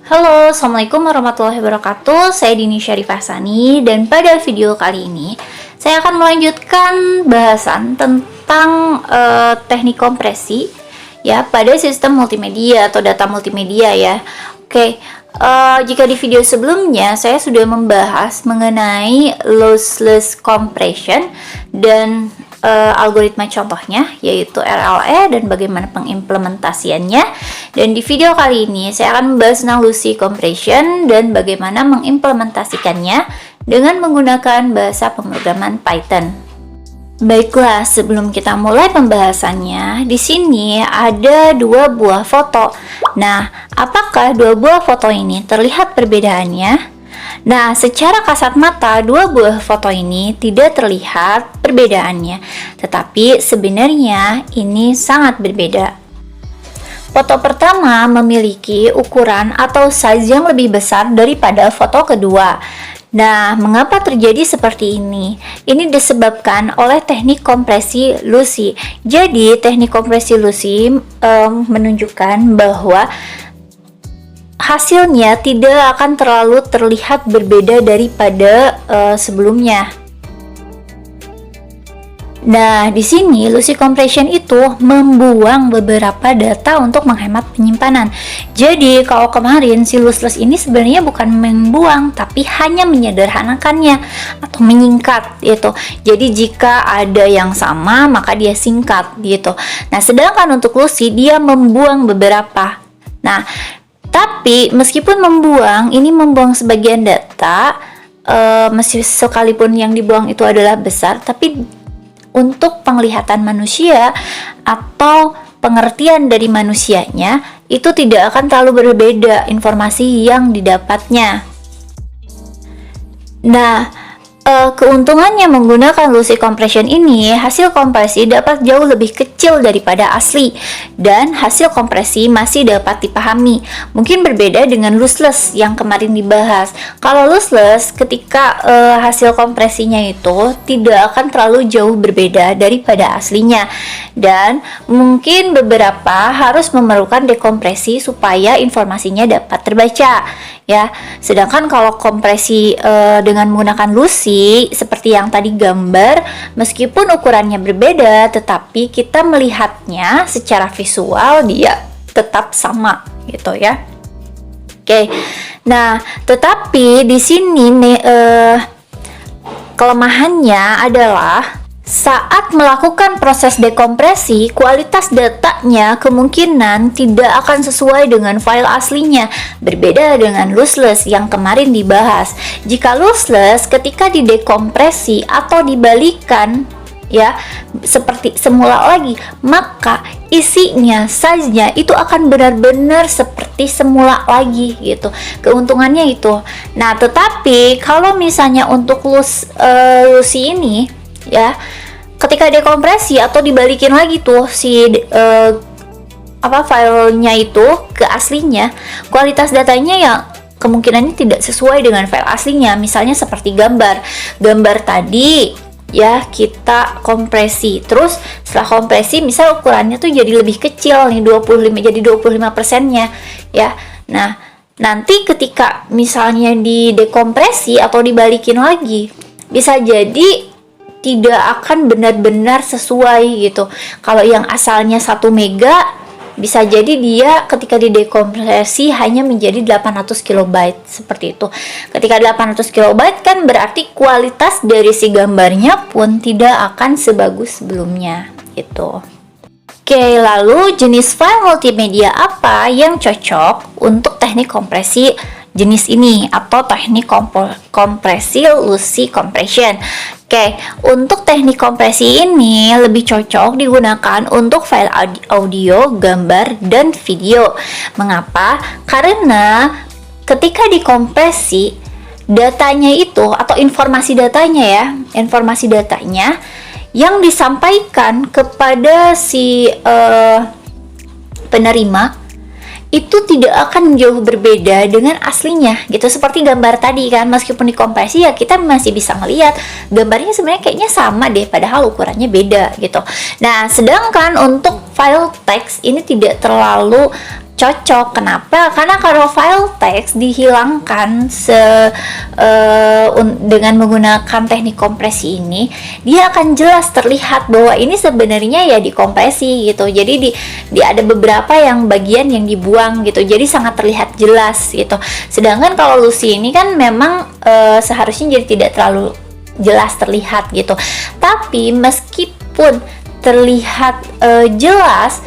Halo, Assalamualaikum warahmatullahi wabarakatuh. Saya Dini Syarifah Sani dan pada video kali ini saya akan melanjutkan bahasan tentang teknik kompresi ya pada sistem multimedia atau data multimedia ya. Oke, jika di video sebelumnya saya sudah membahas mengenai lossless compression dan algoritma contohnya yaitu RLE dan bagaimana pengimplementasiannya. Dan di video kali ini saya akan membahas tentang lossy compression dan bagaimana mengimplementasikannya dengan menggunakan bahasa pemrograman Python. Baiklah, sebelum kita mulai pembahasannya, di sini ada dua buah foto. Nah, apakah dua buah foto ini terlihat perbedaannya? Nah, secara kasat mata, dua buah foto ini tidak terlihat perbedaannya, tetapi sebenarnya ini sangat berbeda. Foto pertama memiliki ukuran atau size yang lebih besar daripada foto kedua. Nah, mengapa terjadi seperti ini? Ini disebabkan oleh teknik kompresi lossy. Jadi, teknik kompresi lossy menunjukkan bahwa hasilnya tidak akan terlalu terlihat berbeda daripada sebelumnya. Nah, di sini lossy compression itu membuang beberapa data untuk menghemat penyimpanan. Jadi, kalau kemarin si lossless ini sebenarnya bukan membuang, tapi hanya menyederhanakannya atau menyingkat gitu. Jadi, jika ada yang sama, maka dia singkat gitu. Nah, sedangkan untuk lossy dia membuang beberapa. Nah, tapi meskipun ini membuang sebagian data, sekalipun yang dibuang itu adalah besar, tapi untuk penglihatan manusia atau pengertian dari manusianya itu tidak akan terlalu berbeda informasi yang didapatnya. Nah, keuntungannya menggunakan lossy compression ini, hasil kompresi dapat jauh lebih kecil daripada asli dan hasil kompresi masih dapat dipahami. Mungkin berbeda dengan lossless yang kemarin dibahas. Kalau lossless, ketika hasil kompresinya itu tidak akan terlalu jauh berbeda daripada aslinya, dan mungkin beberapa harus memerlukan dekompresi supaya informasinya dapat terbaca ya. Sedangkan kalau kompresi dengan menggunakan lossy seperti yang tadi gambar, meskipun ukurannya berbeda tetapi kita melihatnya secara visual dia tetap sama gitu ya. Oke. Nah, tetapi di sini kelemahannya adalah saat melakukan proses dekompresi, kualitas datanya kemungkinan tidak akan sesuai dengan file aslinya, berbeda dengan lossless yang kemarin dibahas. Jika lossless, ketika didekompresi atau dibalikan ya seperti semula lagi, maka isinya, size-nya itu akan benar-benar seperti semula lagi gitu. Keuntungannya itu. Nah, tetapi kalau misalnya untuk lossy ini ya, ketika dekompresi atau dibalikin lagi tuh si filenya itu ke aslinya, kualitas datanya ya kemungkinannya tidak sesuai dengan file aslinya. Misalnya seperti gambar tadi ya, kita kompresi, terus setelah kompresi misal ukurannya tuh jadi lebih kecil nih, 25% ya. Nah, nanti ketika misalnya didekompresi atau dibalikin lagi, bisa jadi tidak akan benar-benar sesuai gitu. Kalau yang asalnya 1 mega, bisa jadi dia ketika didekompresi hanya menjadi 800 kilobyte seperti itu. Ketika 800 kilobyte kan berarti kualitas dari si gambarnya pun tidak akan sebagus sebelumnya gitu. Oke, lalu jenis file multimedia apa yang cocok untuk teknik kompresi jenis ini atau teknik kompresi lossy compression? Oke, untuk teknik kompresi ini lebih cocok digunakan untuk file audio, gambar, dan video. Mengapa? Karena ketika dikompresi, datanya itu atau informasi datanya yang disampaikan kepada si penerima itu tidak akan jauh berbeda dengan aslinya gitu. Seperti gambar tadi kan, meskipun dikompresi ya kita masih bisa melihat gambarnya sebenarnya kayaknya sama deh, padahal ukurannya beda gitu. Nah, sedangkan untuk file teks ini tidak terlalu cocok. Kenapa? Karena kalau file teks dihilangkan dengan menggunakan teknik kompresi ini, dia akan jelas terlihat bahwa ini sebenarnya ya dikompresi gitu. Jadi ada beberapa yang bagian yang dibuang gitu. Jadi sangat terlihat jelas gitu. Sedangkan kalau Lucy ini kan memang seharusnya jadi tidak terlalu jelas terlihat gitu. Tapi meskipun terlihat jelas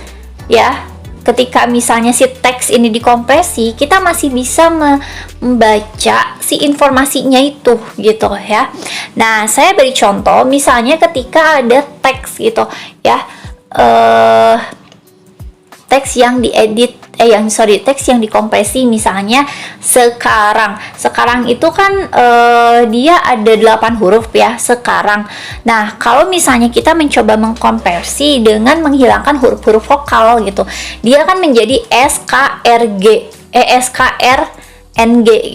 ya, ketika misalnya si teks ini dikompresi, kita masih bisa membaca si informasinya itu gitu ya. Nah, saya beri contoh, misalnya ketika ada teks gitu ya, teks yang diedit, teks yang dikompresi, misalnya sekarang itu kan dia ada 8 huruf ya, sekarang. Nah, kalau misalnya kita mencoba mengkonversi dengan menghilangkan huruf-huruf vokal gitu, dia akan menjadi SKRNG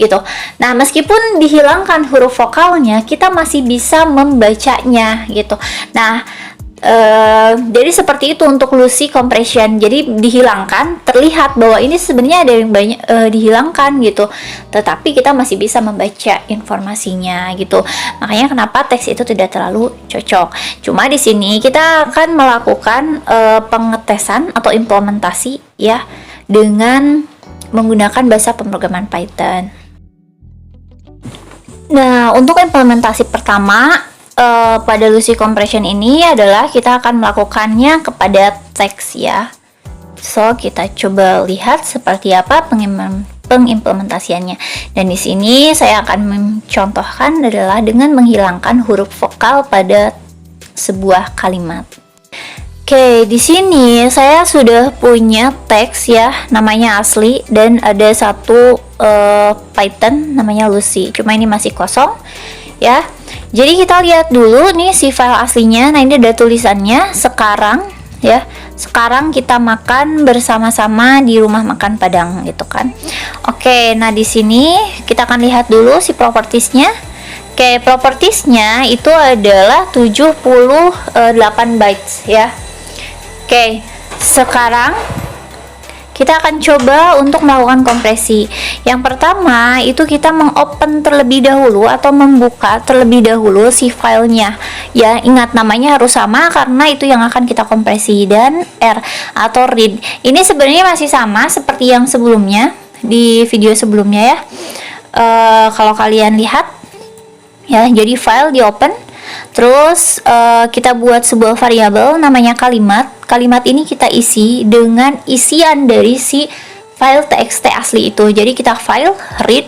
gitu. Nah, meskipun dihilangkan huruf vokalnya, kita masih bisa membacanya gitu. Nah, jadi seperti itu untuk Lucy compression. Jadi dihilangkan, terlihat bahwa ini sebenarnya ada yang banyak dihilangkan gitu, tetapi kita masih bisa membaca informasinya gitu. Makanya kenapa teks itu tidak terlalu cocok. Cuma di sini kita akan melakukan pengetesan atau implementasi ya dengan menggunakan bahasa pemrograman Python. Nah, untuk implementasi pertama pada Lucy compression ini adalah kita akan melakukannya kepada teks ya. So, kita coba lihat seperti apa pengimplementasiannya. Dan di sini saya akan mencontohkan adalah dengan menghilangkan huruf vokal pada sebuah kalimat. Oke, di sini saya sudah punya teks ya, namanya asli, dan ada satu Python namanya Lucy. Cuma ini masih kosong ya. Jadi kita lihat dulu nih si file aslinya. Nah, ini ada tulisannya sekarang ya. Sekarang kita makan bersama-sama di rumah makan Padang gitu kan. Oke, nah di sini kita akan lihat dulu si propertiesnya. Oke, propertiesnya itu adalah 78 bytes ya. Oke, sekarang kita akan coba untuk melakukan kompresi. Yang pertama itu kita mengopen terlebih dahulu atau membuka terlebih dahulu si filenya. Ya, ingat namanya harus sama karena itu yang akan kita kompresi. Dan R atau read. Ini sebenarnya masih sama seperti yang sebelumnya di video sebelumnya ya. Kalau kalian lihat ya, jadi file di open. Terus kita buat sebuah variabel namanya kalimat. Kalimat ini kita isi dengan isian dari si file txt asli itu. Jadi kita file read.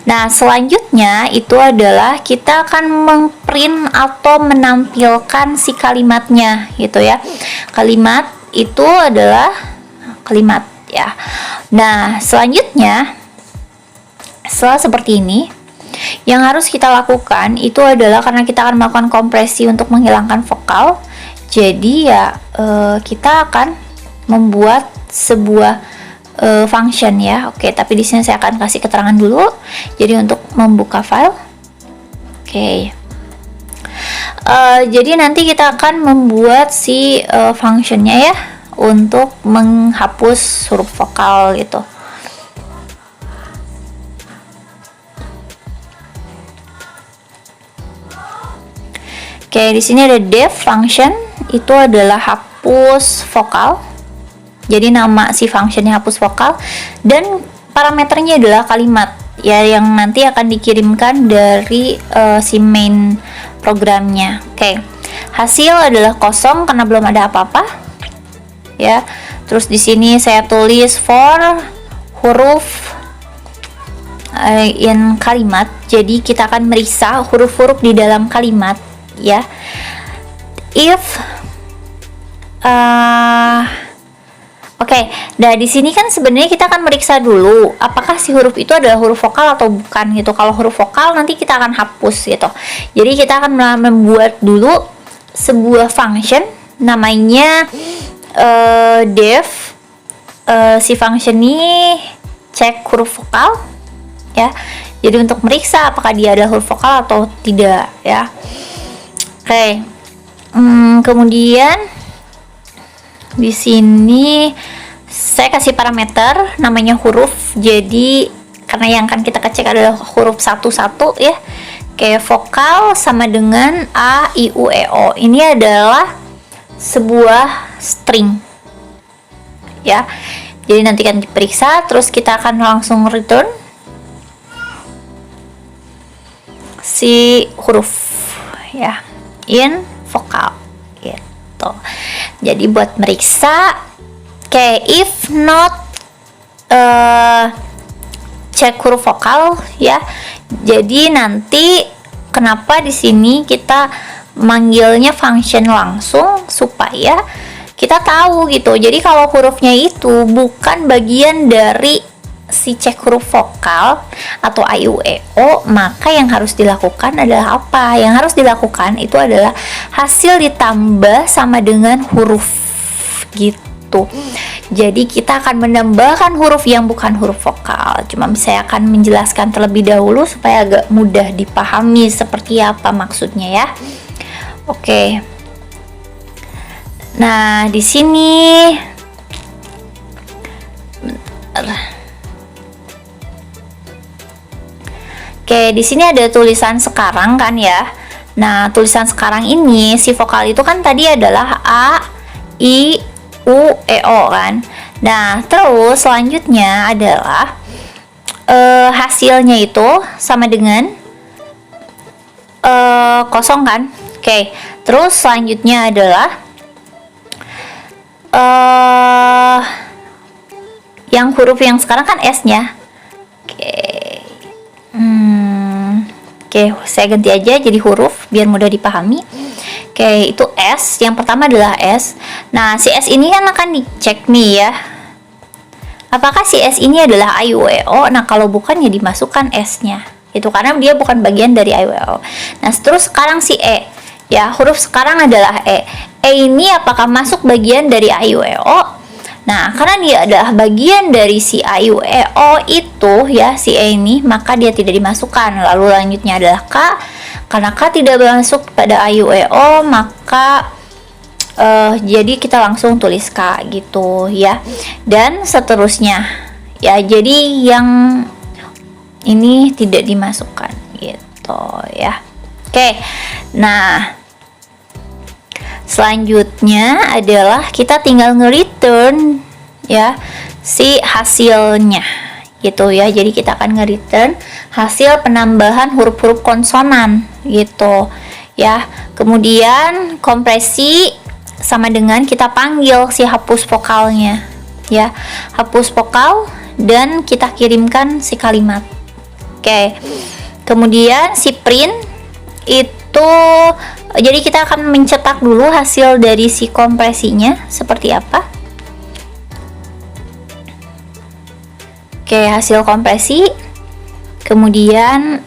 Nah, selanjutnya itu adalah kita akan memprint atau menampilkan si kalimatnya gitu ya. Kalimat itu adalah kalimat ya. Nah, selanjutnya setelah seperti ini, yang harus kita lakukan itu adalah karena kita akan melakukan kompresi untuk menghilangkan vokal. Jadi ya kita akan membuat sebuah function ya. Oke, tapi di sini saya akan kasih keterangan dulu. Jadi untuk membuka file. Oke. Jadi nanti kita akan membuat si functionnya ya untuk menghapus huruf vokal gitu. Oke, di sini ada def function, itu adalah hapus vokal. Jadi nama si functionnya hapus vokal, dan parameternya adalah kalimat ya, yang nanti akan dikirimkan dari si main programnya. Oke, hasil adalah kosong karena belum ada apa-apa ya. Terus di sini saya tulis for huruf in kalimat. Jadi kita akan meriksa huruf-huruf di dalam kalimat ya. If Oke, nah di sini kan sebenarnya kita akan meriksa dulu apakah si huruf itu adalah huruf vokal atau bukan gitu. Kalau huruf vokal nanti kita akan hapus gitu. Jadi kita akan membuat dulu sebuah function namanya def si function ini cek huruf vokal ya. Jadi untuk meriksa apakah dia adalah huruf vokal atau tidak ya. Oke, kemudian di sini saya kasih parameter namanya huruf. Jadi karena yang akan kita cek adalah huruf satu-satu ya. Kayak vokal sama dengan A, I, U, E, O. Ini adalah sebuah string ya. Jadi nanti kan diperiksa, terus kita akan langsung return si huruf ya, in vokal gitu. Jadi buat meriksa, kayak if not cek huruf vokal ya. Jadi nanti kenapa di sini kita manggilnya function langsung supaya kita tahu gitu. Jadi kalau hurufnya itu bukan bagian dari si cek huruf vokal atau A, I, U, E, O, maka yang harus dilakukan adalah apa? Yang harus dilakukan itu adalah hasil ditambah sama dengan huruf gitu. Jadi kita akan menambahkan huruf yang bukan huruf vokal. Cuma saya akan menjelaskan terlebih dahulu supaya agak mudah dipahami seperti apa maksudnya ya. Oke. Nah, di sini Oke, di sini ada tulisan sekarang kan ya. Nah, tulisan sekarang ini si vokal itu kan tadi adalah A, I, U, E, O kan. Nah, terus selanjutnya adalah hasilnya itu sama dengan kosong kan. Oke, terus selanjutnya adalah yang huruf yang sekarang kan S-nya. Oke, saya ganti aja jadi huruf biar mudah dipahami. Oke, itu S. Yang pertama adalah S. Nah, si S ini kan akan dicek nih ya. Apakah si S ini adalah A, I, U, E, O? Nah, kalau bukan ya dimasukkan S-nya. Itu karena dia bukan bagian dari A, I, U, E, O. Nah, terus sekarang si E. Ya, huruf sekarang adalah E. E ini apakah masuk bagian dari A, I, U, E, O? Nah, karena dia adalah bagian dari si A, I, U, E, O itu ya, si E ini, maka dia tidak dimasukkan. Lalu lanjutnya adalah K. Karena K tidak masuk pada A, I, U, E, O, maka jadi kita langsung tulis K gitu ya. Dan seterusnya ya, jadi yang ini tidak dimasukkan gitu ya. Oke, nah selanjutnya adalah kita tinggal nge-return ya si hasilnya gitu ya. Jadi kita akan nge-return hasil penambahan huruf-huruf konsonan gitu ya. Kemudian kompresi sama dengan kita panggil si hapus vokalnya ya, hapus vokal, dan kita kirimkan si kalimat. Oke, kemudian si print itu, jadi kita akan mencetak dulu hasil dari si kompresinya seperti apa. Oke, hasil kompresi, kemudian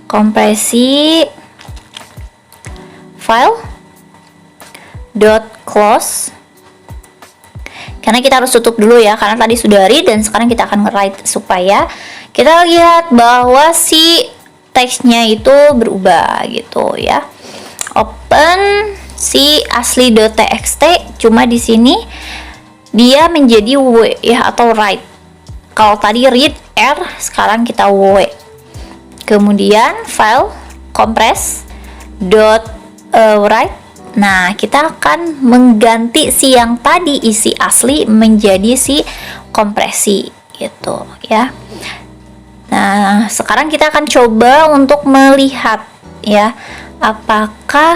kompresi file dot close, karena kita harus tutup dulu ya, karena tadi sudah read dan sekarang kita akan nge-write supaya kita lihat bahwa si teksnya itu berubah gitu ya. Open si asli.txt, cuma di sini dia menjadi w ya, atau write. Kalau tadi read r, sekarang kita w. Kemudian file compress dot write. Nah, kita akan mengganti si yang tadi isi asli menjadi si kompresi gitu ya. Nah, sekarang kita akan coba untuk melihat ya, apakah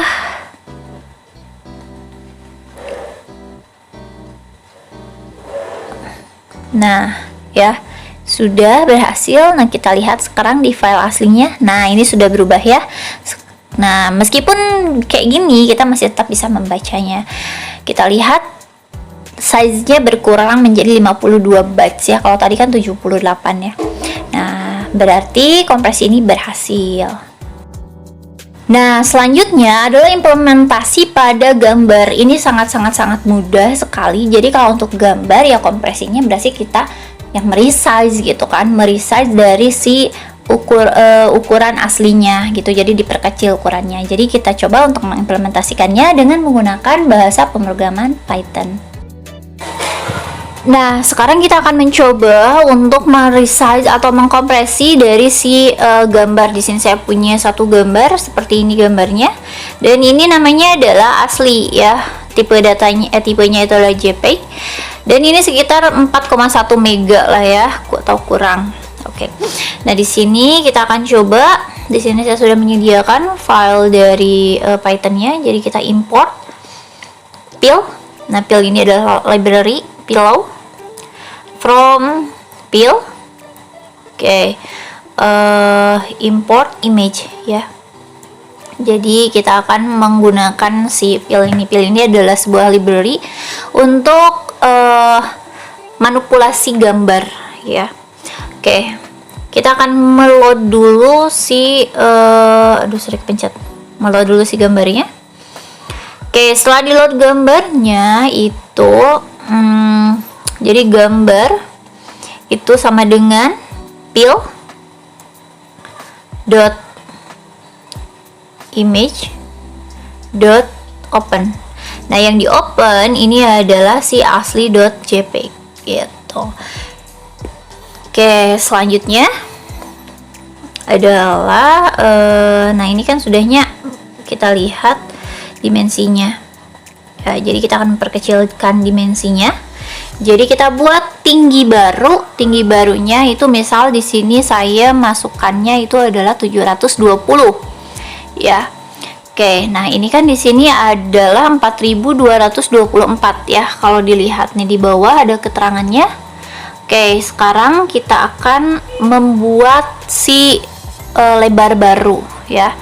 nah ya sudah berhasil. Nah, kita lihat sekarang di file aslinya. Nah, ini sudah berubah ya. Nah, meskipun kayak gini kita masih tetap bisa membacanya. Kita lihat size-nya berkurang menjadi 52 bytes ya. Kalau tadi kan 78 ya. Nah, berarti kompresi ini berhasil. Nah, selanjutnya adalah implementasi pada gambar. Ini sangat mudah sekali. Jadi kalau untuk gambar ya kompresinya berarti kita yang meresize gitu kan, meresize dari si ukuran aslinya gitu. Jadi diperkecil ukurannya. Jadi kita coba untuk mengimplementasikannya dengan menggunakan bahasa pemrograman Python. Nah, sekarang kita akan mencoba untuk meresize atau mengkompresi dari si gambar. Di sini saya punya satu gambar seperti ini gambarnya, dan ini namanya adalah asli ya. Tipe datanya, tipenya itu adalah JPEG, dan ini sekitar 4,1 mega lah ya, atau kurang. Oke. Nah, di sini kita akan coba. Di sini saya sudah menyediakan file dari Python-nya, jadi kita import pil. Nah, pil ini adalah library pillow from pil. Oke. Import image ya. Jadi kita akan menggunakan si pil ini. Pil ini adalah sebuah library untuk manipulasi gambar ya. Oke. Kita akan meload dulu si sorry kepencet. Meload dulu si gambarnya. Oke, setelah di load gambarnya itu jadi gambar itu sama dengan pil dot image dot open. Nah, yang di open ini adalah si asli.jpg gitu. Oke, selanjutnya adalah nah ini kan sudahnya kita lihat dimensinya ya, jadi kita akan memperkecilkan dimensinya. Jadi kita buat tinggi baru. Tinggi barunya itu misal di sini saya masukkannya itu adalah 720 ya. Oke, nah ini kan di sini adalah 4224 ya. Kalau dilihat nih di bawah ada keterangannya. Oke, sekarang kita akan membuat si lebar baru ya.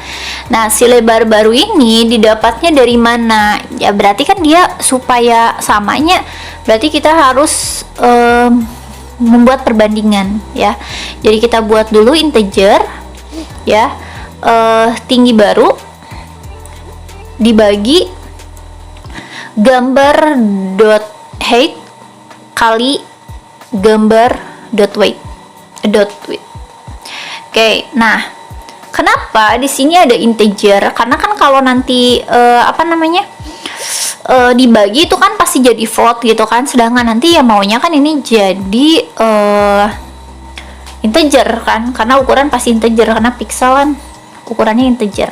Nah, si lebar baru ini didapatnya dari mana? Ya berarti kan dia supaya samanya, berarti kita harus membuat perbandingan ya. Jadi kita buat dulu integer ya, tinggi baru dibagi gambar dot height kali gambar dot width. Oke, nah kenapa di sini ada integer? Karena kan kalau nanti dibagi itu kan pasti jadi float gitu kan, sedangkan nanti ya maunya kan ini jadi integer kan, karena ukuran pasti integer karena pixel kan ukurannya integer.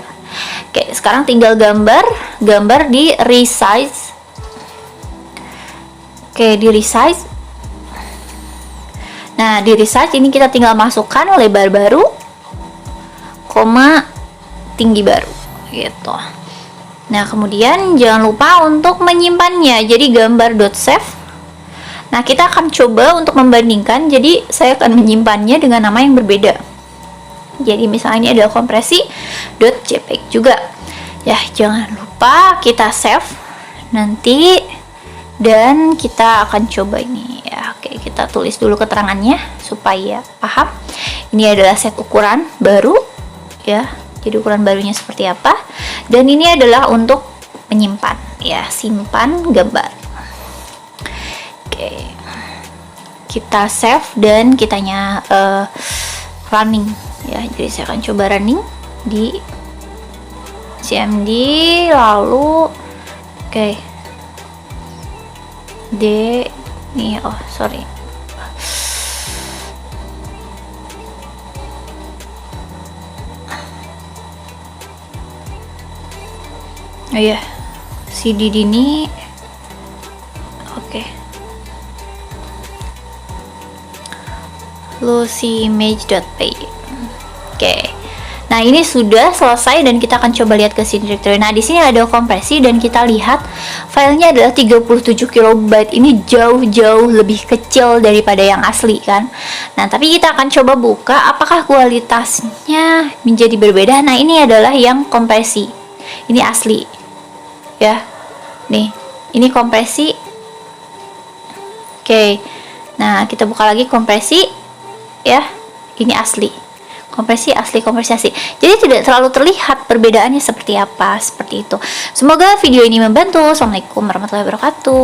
Oke, sekarang tinggal gambar di resize. Oke, di resize. Nah, di resize ini kita tinggal masukkan lebar baru, koma tinggi baru gitu. Nah, kemudian jangan lupa untuk menyimpannya. Jadi gambar.save. Nah, kita akan coba untuk membandingkan. Jadi saya akan menyimpannya dengan nama yang berbeda. Jadi misalnya ada kompresi.jpg juga. Ya, jangan lupa kita save nanti, dan kita akan coba ini ya. Oke, kita tulis dulu keterangannya supaya paham. Ini adalah set ukuran baru ya. Jadi ukuran barunya seperti apa, dan ini adalah untuk menyimpan ya, simpan gambar. Oke, kita save dan kitanya running ya. Jadi saya akan coba running di cmd, lalu oke, d nih, oh sorry, oh iya, cd ini oke, lucy image.py. Oke. Nah, ini sudah selesai dan kita akan coba lihat ke sini directory. Nah, di sini ada kompresi dan kita lihat filenya adalah 37 KB. Ini jauh-jauh lebih kecil daripada yang asli kan. Nah, tapi kita akan coba buka apakah kualitasnya menjadi berbeda. Nah, ini adalah yang kompresi. Ini asli. Ya. Nih, ini kompresi. Oke. Nah, kita buka lagi kompresi. Ya. Ini asli. Kompresi asli, kompresi asli. Jadi tidak terlalu terlihat perbedaannya seperti apa, seperti itu. Semoga video ini membantu. Assalamualaikum warahmatullahi wabarakatuh.